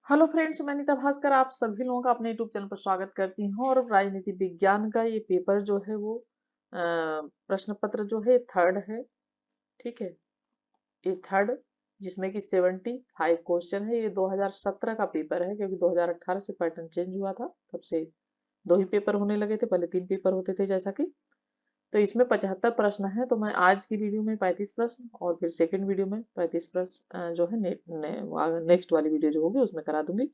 Hello friends, मैं नीता भास्कर आप सभी लोगों का अपने यूट्यूब चैनल पर स्वागत करती हूँ। और राजनीति विज्ञान का ये पेपर जो है वो प्रश्न पत्र जो है थर्ड है। ठीक है, ये थर्ड जिसमें कि 75 क्वेश्चन है। ये 2017 का पेपर है क्योंकि 2018 से पैटर्न चेंज हुआ था, तब से दो ही पेपर होने लगे थे, पहले 3 पेपर होते थे जैसा कि। तो इसमें 75 प्रश्न है, तो मैं आज की वीडियो में 35 प्रश्न और फिर सेकंड वीडियो में 35 प्रश्न जो है नेक्स्ट वाली वीडियो जो होगी उसमें करा दूंगी।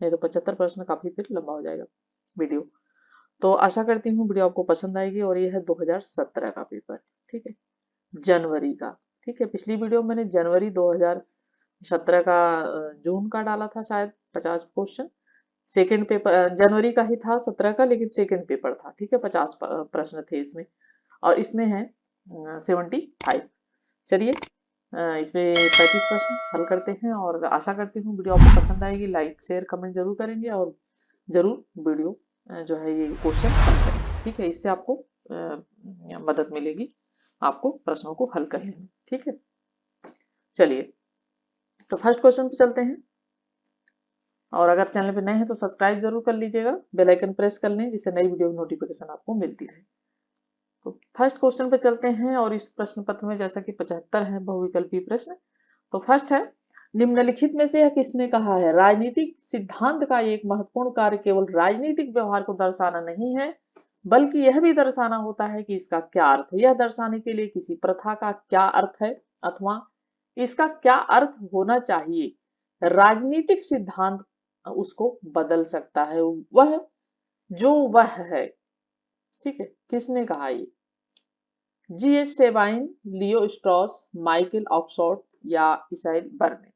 नहीं तो 75 प्रश्न काफी फिर लंबा हो जाएगा वीडियो। तो आशा करती हूँ वीडियो आपको पसंद आएगी। और ये है 2017 का पेपर। ठीक है, जनवरी का। ठीक है, पिछली वीडियो में मैंने जनवरी 2017 का जून का डाला था शायद 50 क्वेश्चन। सेकेंड पेपर जनवरी का ही था 17 का, लेकिन सेकेंड पेपर था। ठीक है, 50 प्रश्न थे इसमें और इसमें है 75। चलिए इसमें 35 प्रश्न हल करते हैं और आशा करती हूँ वीडियो आपको पसंद आएगी। लाइक शेयर कमेंट जरूर करेंगे और जरूर वीडियो जो है ये क्वेश्चन हल करेंगे। ठीक है, इससे आपको मदद मिलेगी आपको प्रश्नों को हल करने में। ठीक है, चलिए तो फर्स्ट क्वेश्चन पे चलते हैं। और अगर चैनल पे नए हैं तो सब्सक्राइब जरूर कर लीजिएगा, बेल आइकन प्रेस कर लें जिससे नई वीडियो की नोटिफिकेशन आपको मिलती रहे। तो फर्स्ट क्वेश्चन पे चलते हैं और इस प्रश्न पत्र में जैसा कि 75 है बहुविकल्पीय प्रश्न। तो फर्स्ट है, निम्नलिखित में से यह किसने कहा है राजनीतिक सिद्धांत का एक महत्वपूर्ण कार्य केवल राजनीतिक व्यवहार को दर्शाना नहीं है, बल्कि यह भी दर्शाना होता है कि इसका क्या अर्थ है। यह दर्शाने के लिए किसी प्रथा का क्या अर्थ है अथवा इसका क्या अर्थ होना चाहिए। राजनीतिक सिद्धांत उसको बदल सकता है, वह जो वह है। ठीक है, किसने कहा ये? G.H. सेबाइन, लियो स्ट्रॉस, माइकल ऑक्सफोर्ड या इसाइल बर्ने।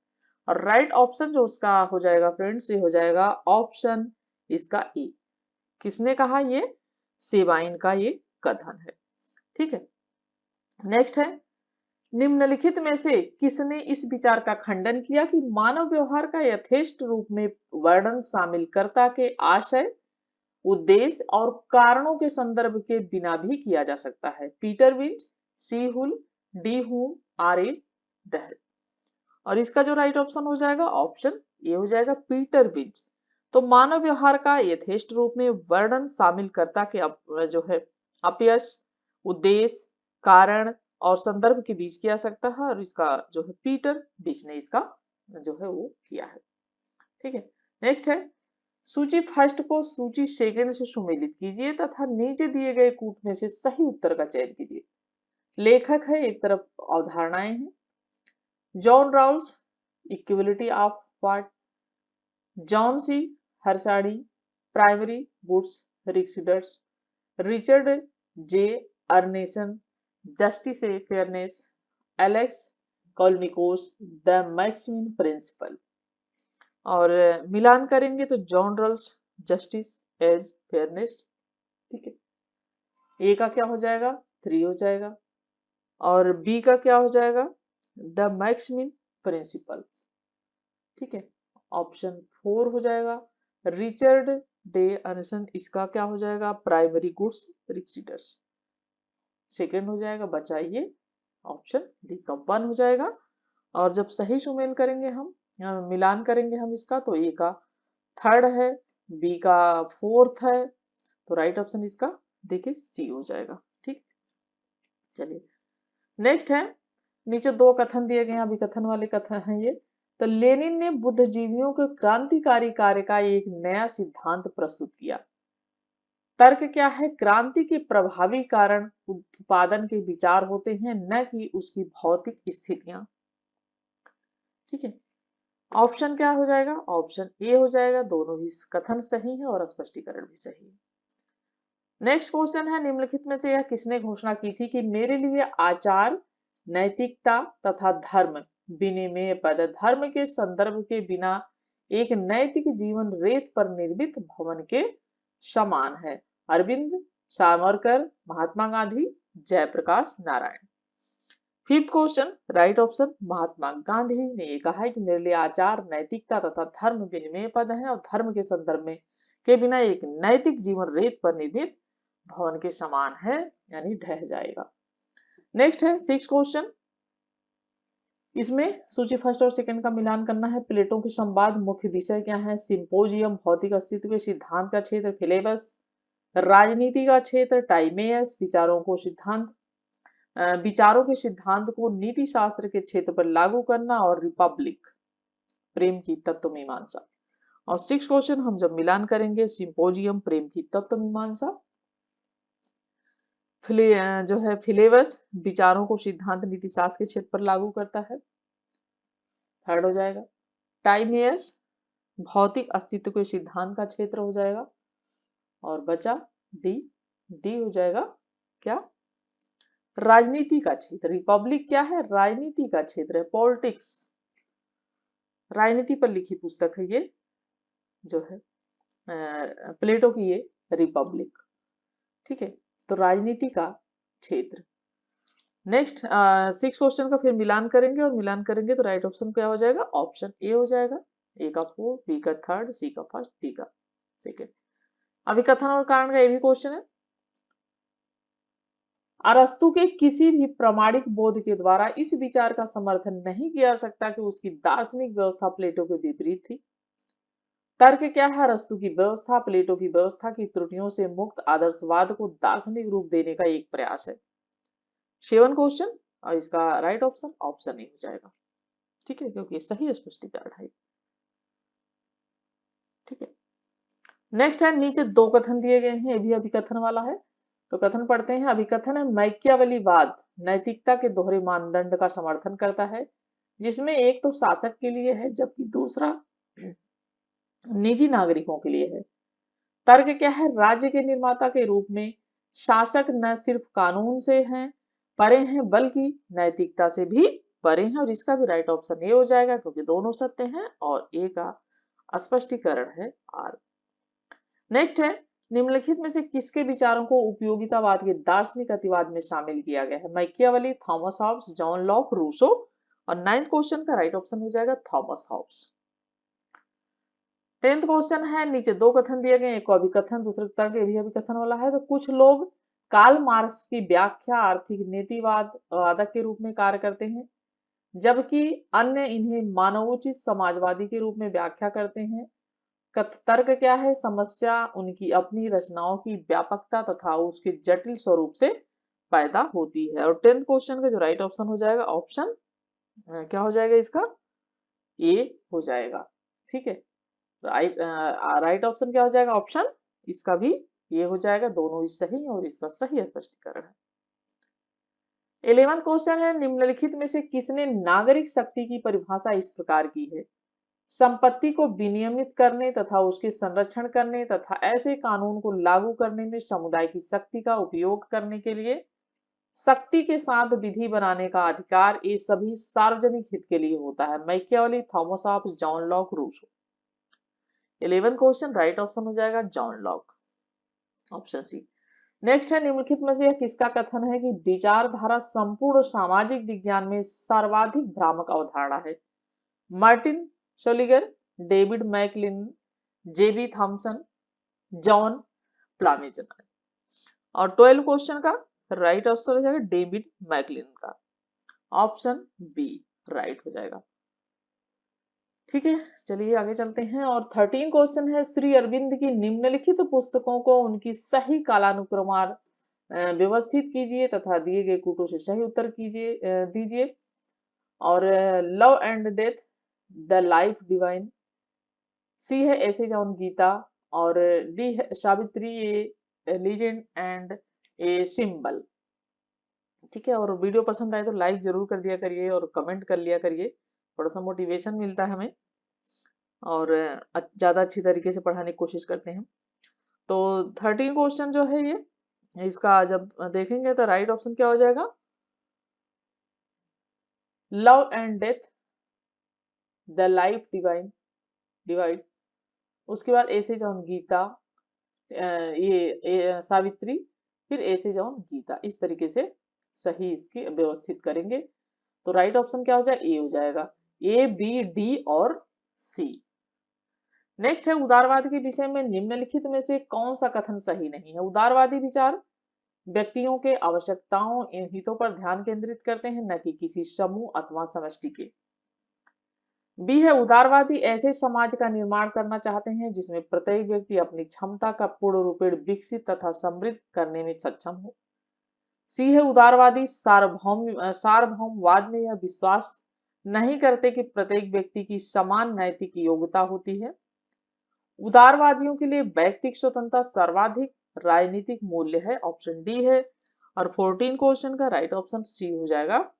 और राइट ऑप्शन जो उसका हो जाएगा फ्रेंड्स, ये हो जाएगा ऑप्शन इसका ए। किसने कहा ये? सेबाइन का ये कथन है। ठीक है, नेक्स्ट है, निम्नलिखित में से किसने इस विचार का खंडन किया कि मानव व्यवहार का यथेष्ट रूप में वर्णन शामिल कर्ता के आशय, उद्देश्य और कारणों के संदर्भ के बिना भी किया जा सकता है? पीटर विंच, सी हुल, डी हुम, आर ए डहर। और इसका जो राइट ऑप्शन हो जाएगा ऑप्शन ए हो जाएगा पीटर विंच। तो मानव व्यवहार का यथेष्ट रूप में वर्णन शामिल करता के जो है अपयश, उद्देश्य, कारण और संदर्भ के बीच किया सकता है। और इसका जो है पीटर विंच ने इसका जो है वो किया है। ठीक है, नेक्स्ट है, सूची फर्स्ट को सूची सेकंड से सुमेलित कीजिए तथा नीचे दिए गए कूट में से सही उत्तर का चयन कीजिए। लेखक है, एक तरफ अवधारणाएं हैं। John Rawls, equality of what. John C Harsanyi, primary goods रिक्सीडर्स। Richard J Arneson, justice a fairness. Alex Callinicos, the maximin principle. और मिलान करेंगे तो John Rawls, justice as fairness. ठीक है, ए का क्या हो जाएगा? 3 हो जाएगा। और बी का क्या हो जाएगा? The maximin principle. ठीक है, ऑप्शन 4 हो जाएगा। रिचर्ड डे अर्नसन, इसका क्या हो जाएगा? Primary goods रिक्सीडर्स। सेकेंड हो जाएगा, बचाइए ऑप्शन डी का 1 हो जाएगा। और जब सही सुमेल करेंगे हम, मिलान करेंगे हम इसका, तो ए का 3rd है, बी का 4th है। तो राइट ऑप्शन इसका देखिए सी हो जाएगा। ठीक, चलिए नेक्स्ट है, नीचे 2 कथन दिए गए हैं, अभी कथन वाले कथन हैं ये। तो लेनिन ने बुद्धिजीवियों के क्रांतिकारी कार्य का एक नया सिद्धांत प्रस्तुत किया। तर्क क्या है? क्रांति के प्रभावी कारण उत्पादन के विचार होते हैं, न कि उसकी भौतिक स्थितियां। ठीक है, ऑप्शन क्या हो जाएगा? ऑप्शन ए हो जाएगा। दोनों ही कथन सही है और स्पष्टीकरण भी सही है। नेक्स्ट क्वेश्चन है, निम्नलिखित में से यह किसने घोषणा की थी कि मेरे लिए आचार, नैतिकता तथा धर्म विनिमय पद, धर्म के संदर्भ के बिना एक नैतिक जीवन रेत पर निर्मित भवन के समान है? Aurobindo, Savarkar, Mahatma Gandhi, Jayaprakash Narayan. Fifth question, right option Mahatma Gandhi ने ये कहा है कि मेरे लिए आचार, नैतिकता तथा धर्म विनिमय पद है और धर्म के संदर्भ में के बिना एक नैतिक जीवन रेत पर निर्मित भवन के समान है, यानी ढह जाएगा। नेक्स्ट है 6th क्वेश्चन, इसमें सूची फर्स्ट और सेकंड का मिलान करना है। प्लेटो के संवाद मुख्य विषय क्या है? सिंपोजियम, भौतिक अस्तित्व के सिद्धांत का क्षेत्र फिलेबस, राजनीति का क्षेत्र टाइमेयस, विचारों के सिद्धांत को नीति शास्त्र के क्षेत्र पर लागू करना, और रिपब्लिक, प्रेम की तत्व मीमांसा। और 6 क्वेश्चन हम जब मिलान करेंगे, सिंपोजियम, प्रेम की तत्व मीमांसा, जो है फिलेबस, विचारों को सिद्धांत नीति शास्त्र के क्षेत्र पर लागू करता है, थर्ड हो जाएगा। टाइमेयस, भौतिक अस्तित्व के सिद्धांत का क्षेत्र हो जाएगा, और बचा डी, डी हो जाएगा क्या? राजनीति का क्षेत्र। रिपब्लिक क्या है? राजनीति का क्षेत्र है, पॉलिटिक्स, राजनीति पर लिखी पुस्तक है ये, जो है प्लेटो की ये रिपब्लिक। ठीक है, तो राजनीति का क्षेत्र। नेक्स्ट 6 क्वेश्चन का फिर मिलान करेंगे, और मिलान करेंगे तो राइट ऑप्शन क्या हो जाएगा? ऑप्शन ए हो जाएगा। ए का 4, बी का 3rd, सी का 1st, डी का 2nd। अभी कथन और कारण का ये भी क्वेश्चन है। अरस्तु के किसी भी प्रामाणिक बोध के द्वारा इस विचार का समर्थन नहीं किया जा सकता कि उसकी दार्शनिक व्यवस्था प्लेटो के विपरीत थी। तर्क क्या है? अरस्तु की व्यवस्था प्लेटो की व्यवस्था की त्रुटियों से मुक्त आदर्शवाद को दार्शनिक रूप देने का एक प्रयास है। 7 क्वेश्चन, और इसका राइट ऑप्शन ऑप्शन ए हो जाएगा। ठीक है, क्योंकि सही स्पष्टीकरण है। ठीक है, नेक्स्ट है, नीचे 2 कथन दिए गए हैं, ये भी अभिकथन वाला है। तो कथन पढ़ते हैं। अभिकथन है, मैकियावेलीवाद नैतिकता के दोहरे मानदंड का समर्थन करता है, जिसमें एक तो शासक के लिए है, जबकि दूसरा निजी नागरिकों के लिए है। तर्क क्या है? राज्य के निर्माता के रूप में शासक न सिर्फ कानून से हैं परे हैं, बल्कि नैतिकता से भी परे हैं, और इसका भी राइट ऑप्शन ए हो जाएगा, क्योंकि दोनों सत्य हैं, और ए का स्पष्टीकरण है आर। नेक्स्ट है, निम्नलिखित में से किसके विचारों को उपयोगितावाद के दार्शनिक अतिवाद में शामिल किया गया है? Machiavelli, Thomas Hobbes, John Locke, Rousseau. और 9th क्वेश्चन का राइट ऑप्शन हो जाएगा थॉमस हॉब्स। 10th क्वेश्चन है, नीचे 2 कथन दिए गए, एक को अभिकथन, दूसरे तर्क, ये भी अभिकथन वाला है। तो कुछ लोग कार्ल मार्क्स की व्याख्या आर्थिक नीतिवाद वादक के रूप में कार्य करते हैं, जबकि अन्य इन्हें मानवोचित समाजवादी के रूप में व्याख्या करते हैं। तर्क क्या है? समस्या उनकी अपनी रचनाओं की व्यापकता तथा उसके जटिल स्वरूप से पैदा होती है। और 10th क्वेश्चन का जो राइट ऑप्शन हो जाएगा, ऑप्शन क्या हो जाएगा इसका? ए हो जाएगा। ठीक है, राइट ऑप्शन क्या हो जाएगा? ऑप्शन, इसका भी ये हो जाएगा। दोनों ही सही और इसका सही स्पष्टीकरण है। 11th क्वेश्चन है, निम्नलिखित में से किसने नागरिक शक्ति की परिभाषा इस प्रकार की है? संपत्ति को विनियमित करने तथा उसके संरक्षण करने तथा ऐसे कानून को लागू करने में समुदाय की शक्ति का उपयोग करने के लिए शक्ति के साथ विधि बनाने का अधिकार, ये सभी सार्वजनिक हित के लिए होता है। Machiavelli, Thomas Hobbes, John Locke, Rousseau. 11th question right option हो जाएगा John Locke, option C. Next है, निम्नलिखित में से यह किसका कथन है कि विचारधारा संपूर्ण सामाजिक विज्ञान में सर्वाधिक भ्रामक अवधारणा है? मार्टिन शोलिगर, डेविड मैकलिन, जेबी थॉमसन, जॉन प्लामेजन। और 12 क्वेश्चन का राइट आंसर हो जाएगा डेविड मैकलिन का, ऑप्शन बी राइट हो जाएगा। ठीक है, चलिए आगे चलते हैं। और 13 क्वेश्चन है, श्री अरविंद की निम्नलिखित पुस्तकों को उनकी सही कालानुक्रमार व्यवस्थित कीजिए तथा दिए गए कूटों से सही उत्तर दीजिए। और love and death, the life divine, C है एसेज ऑन गीता, और डी है Savitri, a legend and a symbol. ठीक है, और वीडियो पसंद आए तो लाइक जरूर कर दिया करिए और कमेंट कर लिया करिए, थोड़ा सा मोटिवेशन मिलता है हमें, और ज्यादा अच्छी तरीके से पढ़ाने की कोशिश करते हैं। तो 13 क्वेश्चन जो है ये, इसका जब देखेंगे तो राइट ऑप्शन क्या हो जाएगा? Love and death, the life divide, उसके बाद एसेज ऑन गीता, ये सावित्री, फिर एसेज ऑन गीता, इस तरीके से सही इसकी व्यवस्थित करेंगे। तो राइट ऑप्शन क्या हो जाएगा? ए हो जाएगा। ए, बी, डी और सी। नेक्स्ट है, उदारवाद के विषय में निम्नलिखित में से कौन सा कथन सही नहीं है? उदारवादी विचार व्यक्तियों के आवश्यकताओं एवं हितों पर ध्यान केंद्रित करते हैं, न कि किसी समूह अथवा समष्टि के। बी है उदारवादी ऐसे समाज का निर्माण करना चाहते हैं जिसमें प्रत्येक व्यक्ति अपनी क्षमता का पूर्ण रूपेण विकसित तथा समृद्ध करने में सक्षम हो। सी है उदारवादी सार्वभौमवाद में यह विश्वास नहीं करते कि प्रत्येक व्यक्ति की समान नैतिक योग्यता होती है। उदारवादियों के लिए व्यक्तिगत स्वतंत्रता सर्वाधिक राजनीतिक मूल्य है, ऑप्शन डी है। और 14 क्वेश्चन का राइट ऑप्शन सी हो जाएगा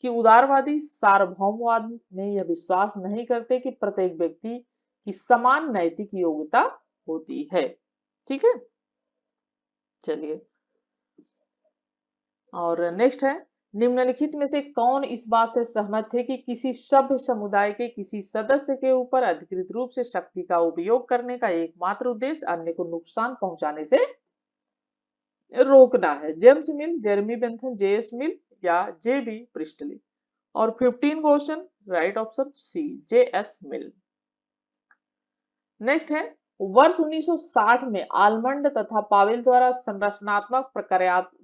कि उदारवादी सार्वभौमवाद में यह विश्वास नहीं करते कि प्रत्येक व्यक्ति की समान नैतिक योग्यता होती है। ठीक है, चलिए और नेक्स्ट है, निम्नलिखित में से कौन इस बात से सहमत है कि किसी सभ्य समुदाय के किसी सदस्य के ऊपर अधिकृत रूप से शक्ति का उपयोग करने का एकमात्र उद्देश्य अन्य को नुकसान पहुंचाने से रोकना है। James Mill, Jeremy Bentham, JS Mill या जेबी प्रिस्टली। और 15 question right option C JS Mill. Next है, वर्ष 1960 में आलमंड तथा पावेल द्वारा संरचनात्मक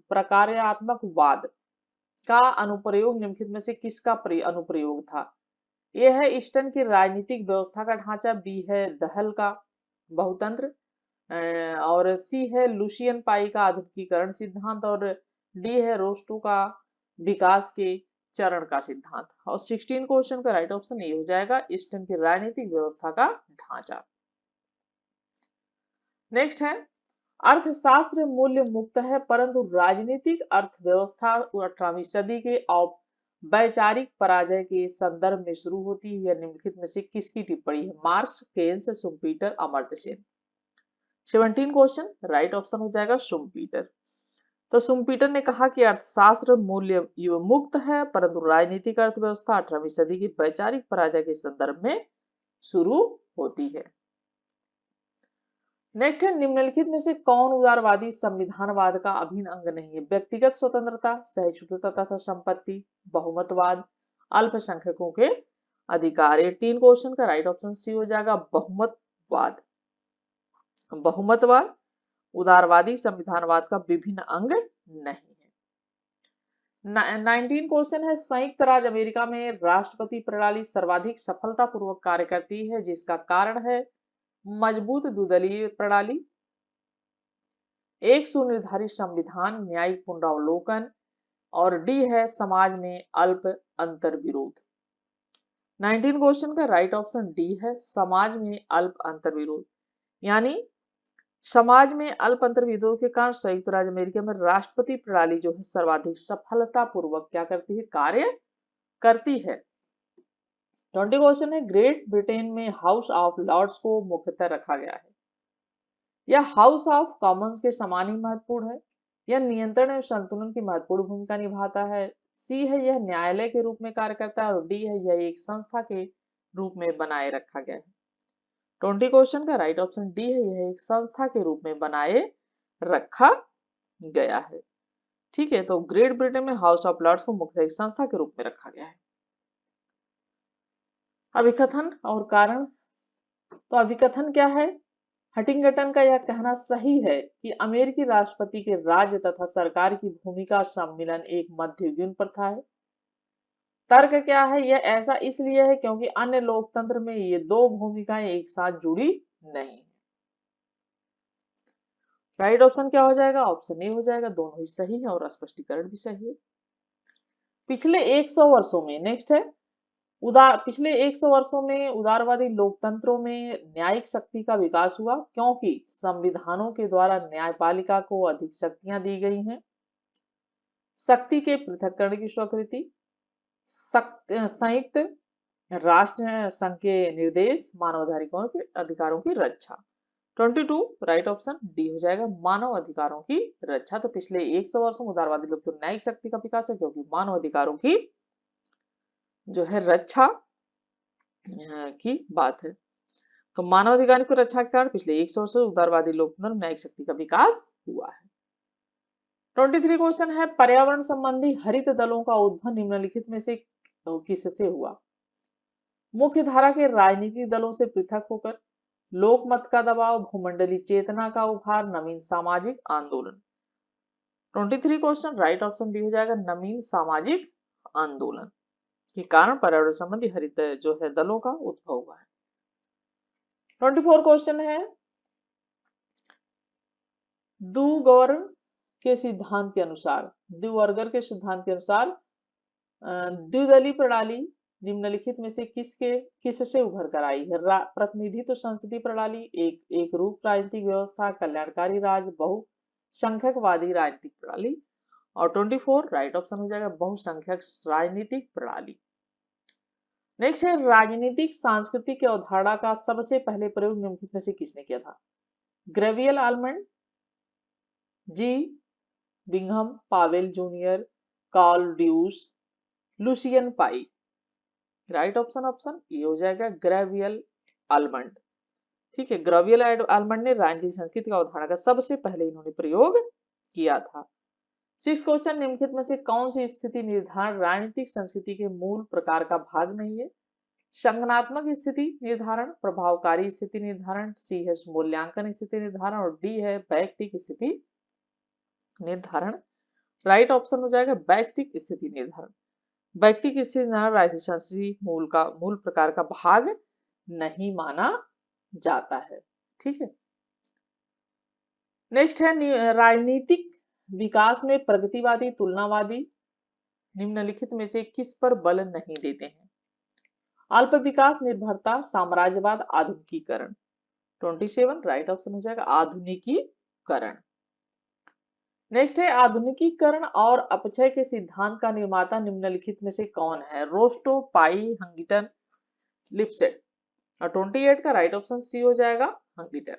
प्रकार्यात्मकवाद का अनुप्रयोग निम्नलिखित में से किसका अनुप्रयोग था? ए है ईस्टर्न की राजनीतिक व्यवस्था का ढांचा, बी है दहल का बहुतंत्र, और सी है लुशियन पाई का आधुनिकीकरण सिद्धांत, और डी है रोस्टो का विकास के चरण का सिद्धांत। और 16 क्वेश्चन का राइट ऑप्शन ए हो जाएगा ईस्टर्न की राजनीतिक व्यवस्था का ढांचा। नेक्स्ट है, अर्थशास्त्र मूल्य मुक्त है परंतु राजनीतिक अर्थव्यवस्था 18वीं सदी के वैचारिक पराजय के संदर्भ में शुरू होती है। यह निम्नलिखित में से किसकी टिप्पणी है? Marx, Keynes, Schumpeter, Amartya Sen. 17 question right option हो जाएगा शुम्पीटर। तो शुम्पीटर ने कहा कि अर्थशास्त्र मूल्य मुक्त है परंतु राजनीतिक अर्थव्यवस्था 18वीं सदी के वैचारिक पराजय के संदर्भ में शुरू होती है। नेक्स्ट है, निम्नलिखित में से कौन उदारवादी संविधानवाद का अभिन्न अंग नहीं है? व्यक्तिगत स्वतंत्रता, सहिष्णुता तथा संपत्ति, बहुमतवाद, अल्पसंख्यकों के अधिकार। 18 क्वेश्चन का राइट ऑप्शन सी हो जाएगा बहुमतवाद। बहुमतवाद उदारवादी संविधानवाद का विभिन्न अंग नहीं है। 19 क्वेश्चन है, संयुक्त राज्य अमेरिका में राष्ट्रपति प्रणाली सर्वाधिक सफलतापूर्वक कार्य करती है जिसका कारण है मजबूत द्विदलीय प्रणाली, एक सुनिर्धारित संविधान, न्यायिक पुनरावलोकन, और डी है समाज में अल्प अंतर्विरोध। 19 क्वेश्चन का राइट ऑप्शन डी है समाज में अल्प अंतर्विरोध। यानी समाज में अल्प अंतर्विरोध के कारण संयुक्त राज्य अमेरिका में राष्ट्रपति प्रणाली जो है सर्वाधिक सफलतापूर्वक क्या करती है? कार्य करती है। 20 क्वेश्चन है, ग्रेट ब्रिटेन में हाउस ऑफ लॉर्ड्स को मुख्यतः रखा गया है। यह हाउस ऑफ कॉमन्स के समान ही महत्वपूर्ण है। यह नियंत्रण एवं संतुलन की महत्वपूर्ण भूमिका निभाता है। सी है यह न्यायालय के रूप में कार्य करता है, और डी है यह एक संस्था के रूप में बनाए रखा गया है। 20 क्वेश्चन का राइट ऑप्शन डी है यह एक संस्था के रूप में बनाए रखा गया है। ठीक है, तो ग्रेट ब्रिटेन में हाउस ऑफ लॉर्ड्स को मुख्य एक संस्था के रूप में रखा गया है। अभिकथन और कारण। तो अभिकथन क्या है? हटिंगटन का यह कहना सही है कि अमेरिकी राष्ट्रपति के राज्य तथा सरकार की भूमिका सम्मिलन एक मध्ययुगीन प्रथा है। तर्क क्या है? यह ऐसा इसलिए है क्योंकि अन्य लोकतंत्र में ये दो भूमिकाएं एक साथ जुड़ी नहीं। राइट ऑप्शन क्या हो जाएगा? ऑप्शन ए हो जाएगा, दोनों ही सही है और स्पष्टीकरण भी सही है। पिछले 100 वर्षों में, नेक्स्ट है, पिछले 100 वर्षों में उदारवादी लोकतंत्रों में न्यायिक शक्ति का विकास हुआ क्योंकि संविधानों के द्वारा न्यायपालिका को अधिक शक्तियां दी गई हैं। शक्ति के पृथक्करण की स्वीकृति, संयुक्त राष्ट्र संघ के निर्देश, मानव अधिकारों की रक्षा। 22 राइट ऑप्शन डी हो जाएगा, मानव अधिकारों की रक्षा। तो पिछले 100 वर्षों में उदारवादी लोकतंत्र न्यायिक शक्ति का विकास है क्योंकि मानव अधिकारों की जो है रक्षा की बात है। तो मानव अधिकारों की रक्षा के कारण पिछले 100 वर्षों उदारवादी लोकतंत्र न्यायिक शक्ति का विकास हुआ है। 23 क्वेश्चन है, पर्यावरण संबंधी हरित दलों का उद्भव निम्नलिखित में से किससे हुआ? मुख्य धारा के राजनीतिक दलों से पृथक होकर, लोकमत का दबाव, भूमंडलीय चेतना का उभार, नवीन सामाजिक आंदोलन। 23 क्वेश्चन, राइट ऑप्शन डी हो जाएगा नवीन सामाजिक आंदोलन के कारण पर्यावरण संबंधी हरित जो है दलों का उद्भव हुआ है। 24 क्वेश्चन है, दुवर्गर के सिद्धांत के अनुसार, दुवर्गर के सिद्धांत के अनुसार द्विदलीय प्रणाली निम्नलिखित में से किससे उभर कर आई है? प्रतिनिधित्व संसदीय प्रणाली, एक रूप राजनीतिक व्यवस्था, कल्याणकारी राज्य, बहुसंख्यकवादी राजनीतिक प्रणाली। और 24 राइट ऑप्शन हो जाएगा बहुसंख्यक राजनीतिक प्रणाली। नेक्स्ट है, राजनीतिक सांस्कृतिक की अवधारणा का सबसे पहले प्रयोग निम्नलिखित में से किसने किया था? Gabriel Almond, G Bingham Powell Junior, Karl Deutsch, Lucian Pye. Right option ये हो जाएगा ग्रेवियल आलमंड। ठीक है, ग्रेवियल आलमंड ने राजनीतिक संस्कृति का अवधारणा का सबसे पहले इन्होंने प्रयोग किया था। 6 क्वेश्चन, निम्नलिखित में से कौन सी स्थिति निर्धारण राजनीतिक संस्कृति के मूल प्रकार का भाग नहीं है? संज्ञानात्मक स्थिति निर्धारण, प्रभावकारी स्थिति निर्धारण, सी है मूल्यांकन स्थिति निर्धारण और डी है वैयक्तिक स्थिति निर्धारण। राइट ऑप्शन हो जाएगा वैयक्तिक स्थिति निर्धारण। वैयक्तिक स्थिति निर्धारण राजनीतिक संस्कृति मूल प्रकार का भाग नहीं माना जाता है। ठीक है, नेक्स्ट है, राजनीतिक विकास में प्रगतिवादी तुलनावादी निम्नलिखित में से किस पर बल नहीं देते हैं? अल्प विकास, निर्भरता, साम्राज्यवाद, आधुनिकीकरण। 27 राइट ऑप्शन हो जाएगा आधुनिकीकरण। नेक्स्ट है, आधुनिकीकरण और अपक्षय के सिद्धांत का निर्माता निम्नलिखित में से कौन है? रोस्टो, पाई, हंगिटन, लिप्सेट। और 28 का राइट ऑप्शन सी हो जाएगा हंगिटन।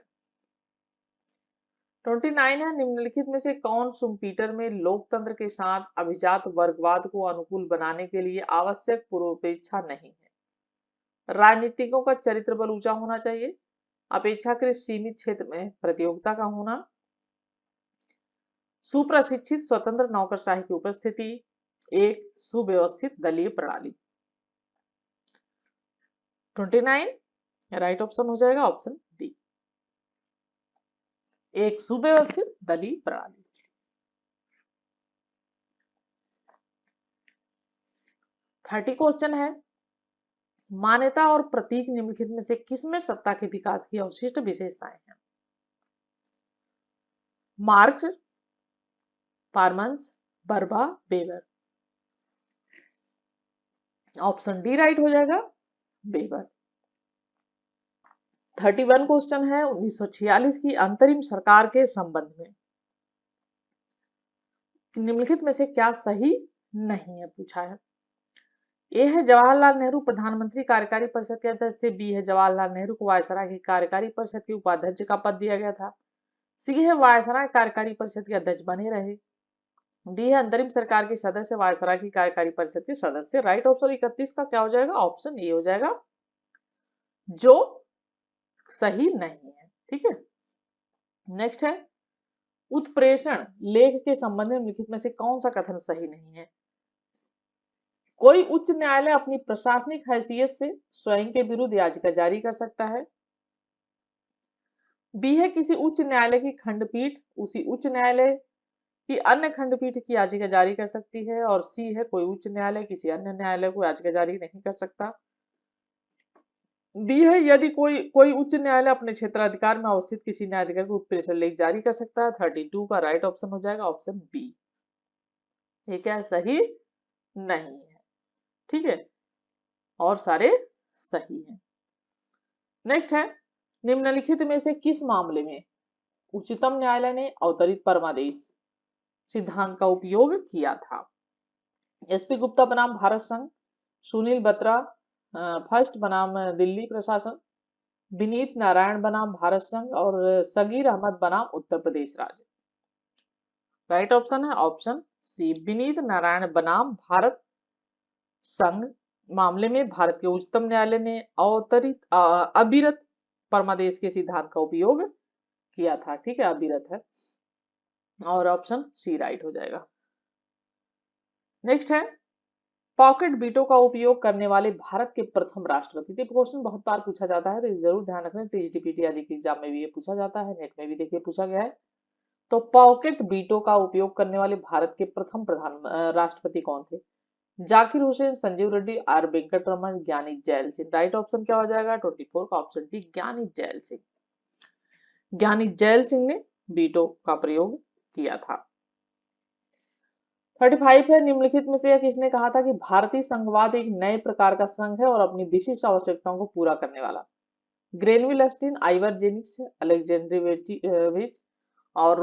29 है, निम्नलिखित में से कौन शुम्पीटर में लोकतंत्र के साथ अभिजात वर्गवाद को अनुकूल बनाने के लिए आवश्यक पूर्वापेक्षा नहीं है? राजनीतिकों का चरित्र बल ऊंचा होना चाहिए, अपेक्षाकृत सीमित क्षेत्र में प्रतियोगिता का होना, सुप्रशिक्षित स्वतंत्र नौकरशाही की उपस्थिति, एक सुव्यवस्थित दलीय प्रणाली। 29 राइट ऑप्शन हो जाएगा ऑप्शन डी, एक सुव्यवस्थित दलीय प्रणाली। 30 क्वेश्चन है, मान्यता और प्रतीक निम्नलिखित में से किसमें सत्ता के विकास की अवशिष्ट विशेषताएं हैं? मार्क्स, फार्मन्स, बर्बा, वेबर। ऑप्शन डी राइट हो जाएगा वेबर। 31 क्वेश्चन है, 1946 की अंतरिम सरकार के संबंध में निम्नलिखित में से क्या सही नहीं है पूछा है? ए है जवाहरलाल नेहरू प्रधानमंत्री कार्यकारी परिषद के अध्यक्ष थे, बी है जवाहरलाल नेहरू को वायसराय की कार्यकारी परिषद के उपाध्यक्ष का पद दिया गया था, सी है वायसराय कार्यकारी परिषद के अध्यक्ष बने रहे, डी है अंतरिम सरकार के सदस्य वायसराय की कार्यकारी परिषद के सदस्य थे। राइट ऑप्शन 31 का क्या हो जाएगा? ऑप्शन ए हो जाएगा, जो सही नहीं है। ठीक है, नेक्स्ट है, उत्प्रेषण लेख के संबंध में निम्नलिखित में से कौन सा कथन सही नहीं है? कोई उच्च न्यायालय अपनी प्रशासनिक हैसियत से स्वयं के विरुद्ध याचिका जारी कर सकता है, बी है किसी उच्च न्यायालय की खंडपीठ उसी उच्च न्यायालय की अन्य खंडपीठ की याचिका जारी कर सकती है, और सी है कोई उच्च न्यायालय किसी अन्य न्यायालय को याचिका जारी नहीं कर सकता, डी है यदि कोई उच्च न्यायालय अपने क्षेत्राधिकार में अवस्थित किसी न्यायाधिकार को उत्प्रेषण लेख जारी कर सकता है। 32 का राइट ऑप्शन हो जाएगा ऑप्शन बी, ये क्या है? सही नहीं है। ठीक है, और सारे सही हैं। नेक्स्ट है, निम्नलिखित में से किस मामले में उच्चतम न्यायालय ने अवतरित परमादेश सिद्धांत का उपयोग किया था? एसपी गुप्ता बनाम भारत संघ, सुनील बत्रा फर्स्ट बनाम दिल्ली प्रशासन, विनीत नारायण बनाम भारत संघ और सगीर अहमद बनाम उत्तर प्रदेश राज्य। राइट ऑप्शन है ऑप्शन सी, विनीत नारायण बनाम भारत संघ मामले में भारत के उच्चतम न्यायालय ने अविरत परमादेश के सिद्धांत का उपयोग किया था। ठीक है, अविरत है, और ऑप्शन सी राइट हो जाएगा। नेक्स्ट है, पॉकेट बीटों का उपयोग करने वाले भारत के प्रथम राष्ट्रपति थे। क्वेश्चन बहुत बार पूछा जाता है, तो जरूर ध्यान रखना, टीजीटीपीटी आदि के एग्जाम में भी ये पूछा जाता है, नेट में भी देखिए पूछा गया है। तो पॉकेट बीटो का उपयोग करने वाले भारत के प्रथम राष्ट्रपति कौन थे? जाकिर हुसैन, संजीव रेड्डी, आर वेंकटरमन, ज्ञानी जैल सिंह। राइट ऑप्शन क्या हो जाएगा? 24 का ऑप्शन डी, ज्ञानी जैल सिंह। ज्ञानी जैल सिंह ने बीटो का प्रयोग किया था। 35 है, निम्नलिखित में से यह किसने कहा था कि भारतीय संघवाद एक नए प्रकार का संघ है और अपनी विशिष्ट आवश्यकताओं को पूरा करने वाला? ग्रेनविल अस्टिन, आइवर जेनिक्स, अलेक्जेंड्रोविच और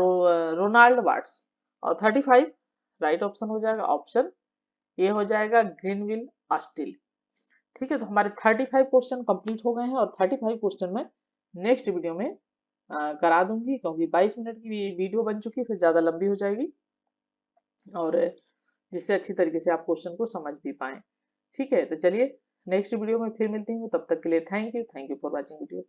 रोनाल्ड वाट्स। और 35 राइट ऑप्शन हो जाएगा, ऑप्शन ये हो जाएगा ग्रीनविल अस्टिल। ठीक है, तो हमारे 35 क्वेश्चन कंप्लीट हो गए हैं और 35 क्वेश्चन में नेक्स्ट वीडियो में करा दूंगी, क्योंकि 22 मिनट की वीडियो बन चुकी है, फिर ज्यादा लंबी हो जाएगी और जिससे अच्छी तरीके से आप क्वेश्चन को समझ भी पाए। ठीक है, तो चलिए नेक्स्ट वीडियो में फिर मिलती हूँ, तब तक के लिए thank you for watching video.